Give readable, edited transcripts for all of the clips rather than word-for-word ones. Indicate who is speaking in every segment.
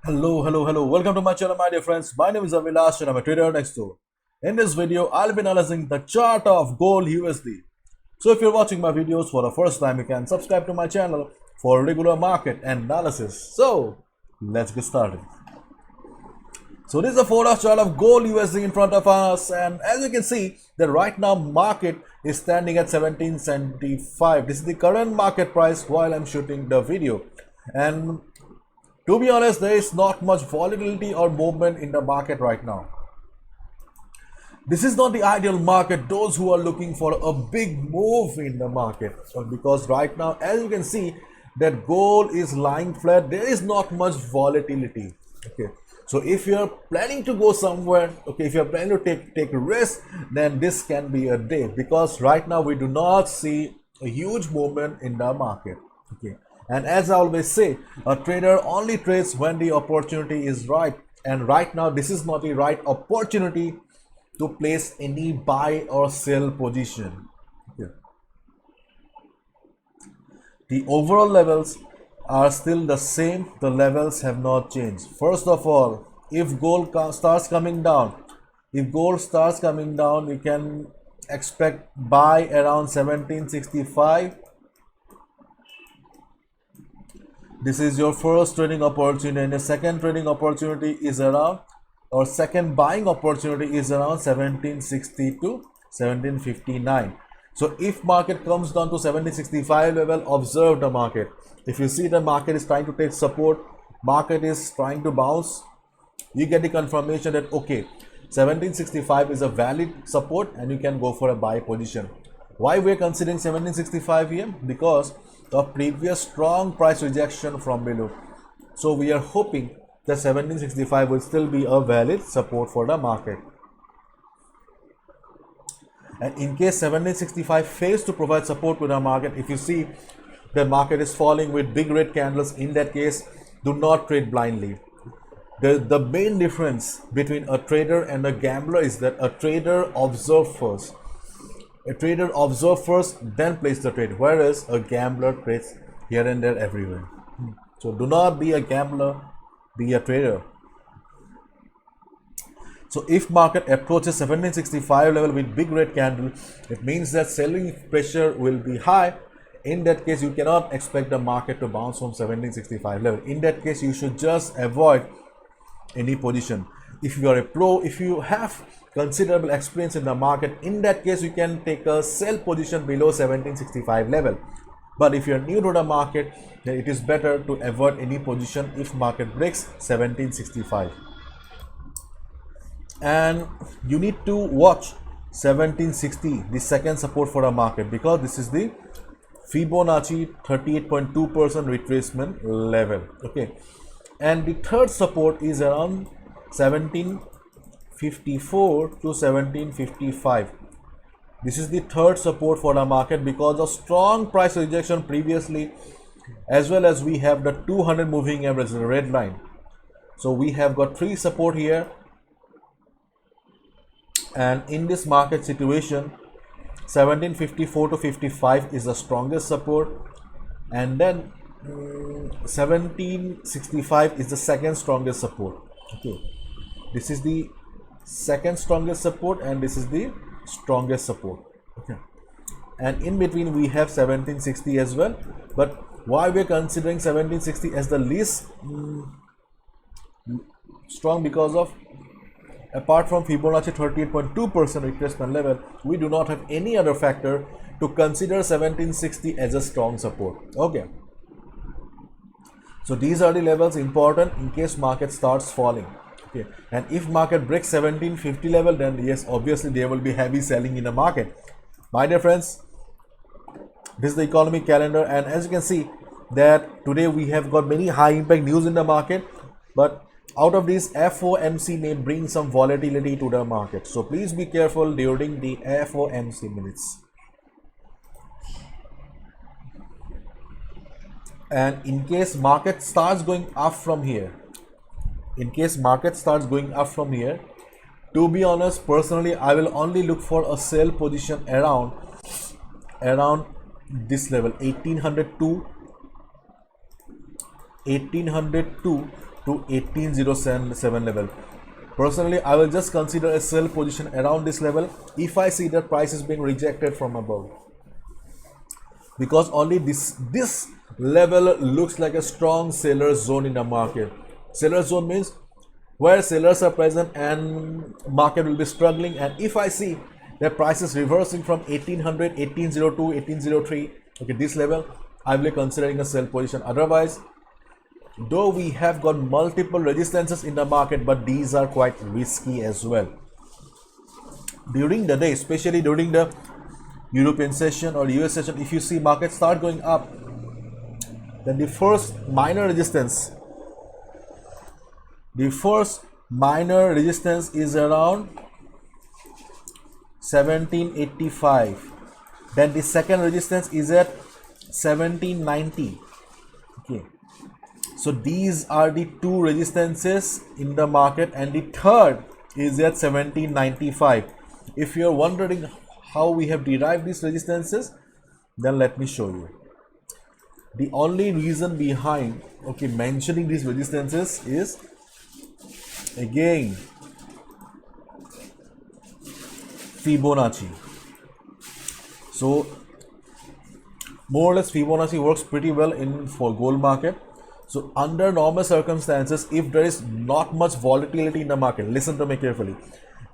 Speaker 1: Hello. Welcome to my channel, my dear friends. My name is Avilash and I'm a trader next door. In this video, I'll be analyzing the chart of gold USD. So if you're watching my videos for the first time, you can subscribe to my channel for regular market analysis. So let's get started. So this is a 4-hour chart of gold USD in front of us, and as you can see that right now market is standing at 1775. This is the current market price while I'm shooting the video, and to be honest, there is not much volatility or movement in the market right now. This is not the ideal market, those who are looking for a big move in the market. So because right now, as you can see, that gold is lying flat, there is not much volatility. Okay. So if you are planning to go somewhere, okay, if you are planning to take a risk, then this can be a day, because right now we do not see a huge movement in the market. Okay. And as I always say, a trader only trades when the opportunity is right. And right now, this is not the right opportunity to place any buy or sell position. Okay. The overall levels are still the same. The levels have not changed. First of all, if gold starts coming down, we can expect buy around 1765. This is your first trading opportunity, and the second trading opportunity is around, or second buying opportunity is around 1760 to 1759. So if market comes down to 1765 level, observe the market. If you see the market is trying to take support, market is trying to bounce, you get the confirmation that okay, 1765 is a valid support and you can go for a buy position. Why we're considering 1765 here? Because the previous strong price rejection from below. So we are hoping that 1765 will still be a valid support for the market. And in case 1765 fails to provide support to the market, if you see the market is falling with big red candles, in that case, do not trade blindly. The main difference between a trader and a gambler is that a trader observes first. A trader observes first, then place the trade, whereas a gambler trades here and there everywhere. So do not be a gambler, be a trader. So if market approaches 1765 level with big red candle, it means that selling pressure will be high. In that case, you cannot expect the market to bounce from 1765 level. In that case, you should just avoid any position. If you are a pro, if you have considerable experience in the market, in that case you can take a sell position below 1765 level. But if you are new to the market, then it is better to avoid any position if market breaks 1765. And you need to watch 1760, the second support for the market, because this is the Fibonacci 38.2% retracement level. Okay, and the third support is around 1754 to 1755. This is the third support for the market because of strong price rejection previously, as well as we have the 200 moving average, the red line. So we have got three support here, and in this market situation 1754 to 55 is the strongest support, and then 1765 is the second strongest support. Okay, this is the second strongest support and this is the strongest support. Okay, and in between we have 1760 as well, but why we're considering 1760 as the least strong? Because of, apart from Fibonacci 38.2% retracement level, we do not have any other factor to consider 1760 as a strong support. Okay, so these are the levels important in case market starts falling. Okay, and if market breaks 1750 level, then yes, obviously there will be heavy selling in the market. My dear friends, this is the economic calendar, and as you can see that today we have got many high impact news in the market, but out of this, FOMC may bring some volatility to the market. So please be careful during the FOMC minutes. And in case market starts going up from here, to be honest, personally, I will only look for a sell position around this level, 1802 to 1807 level. Personally, I will just consider a sell position around this level if I see that price is being rejected from above, because only this level looks like a strong seller zone in the market. Seller zone means where sellers are present and market will be struggling, and if I see that price is reversing from 1800, 1802, 1803, okay, this level, I will be considering a sell position. Otherwise, though we have got multiple resistances in the market, but these are quite risky as well. During the day, especially during the European session or US session, if you see market start going up, then the first minor resistance is around 1785. Then the second resistance is at 1790. Okay. So these are the two resistances in the market, and the third is at 1795. If you are wondering how we have derived these resistances, then let me show you. The only reason behind mentioning these resistances is, again, Fibonacci. So more or less Fibonacci works pretty well for gold market. So under normal circumstances, if there is not much volatility in the market, listen to me carefully.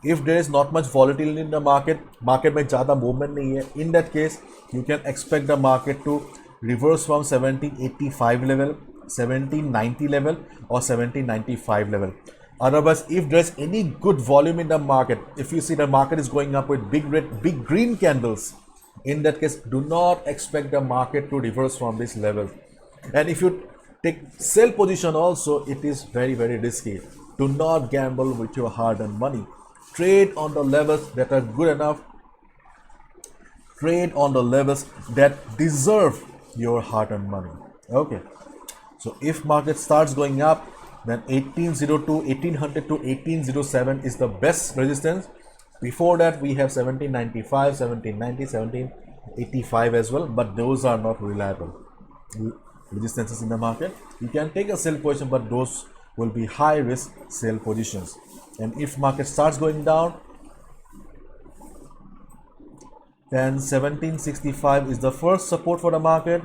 Speaker 1: If there is not much volatility in the market में ज़्यादा movement नहीं है, in that case, you can expect the market to reverse from 1785 level, 1790 level or 1795 level. Otherwise, if there is any good volume in the market, if you see the market is going up with big green candles, in that case, do not expect the market to reverse from this level. And if you take sell position also, it is very risky. Do not gamble with your hard-earned money. Trade on the levels that are good enough. Trade on the levels that deserve your hard-earned money. Okay. So if market starts going up, then 1802, 1800 to 1807 is the best resistance. Before that, we have 1795, 1790, 1785 as well, but those are not reliable resistances in the market. You can take a sell position, but those will be high risk sell positions. And if market starts going down, then 1765 is the first support for the market.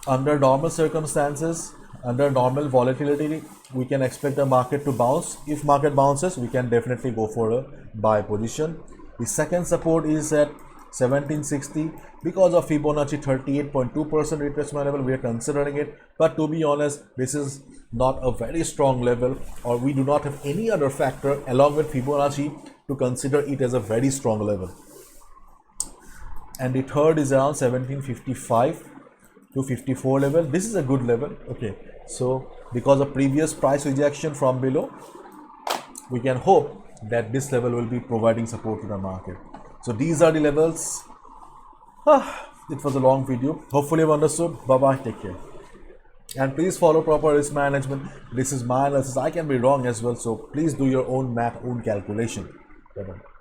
Speaker 1: Under normal circumstances, under normal volatility, we can expect the market to bounce. If market bounces, we can definitely go for a buy position. The second support is at 1760. Because of Fibonacci 38.2% retracement level, we are considering it, but to be honest, this is not a very strong level, or we do not have any other factor along with Fibonacci to consider it as a very strong level. And the third is around 1755 to 54 level. This is a good level. Okay, so because of previous price rejection from below, we can hope that this level will be providing support to the market. So these are the levels. It was a long video. Hopefully you understood. Bye bye, take care, and please follow proper risk management. This is my analysis. I can be wrong as well, so please do your own math, own calculation. Bye bye.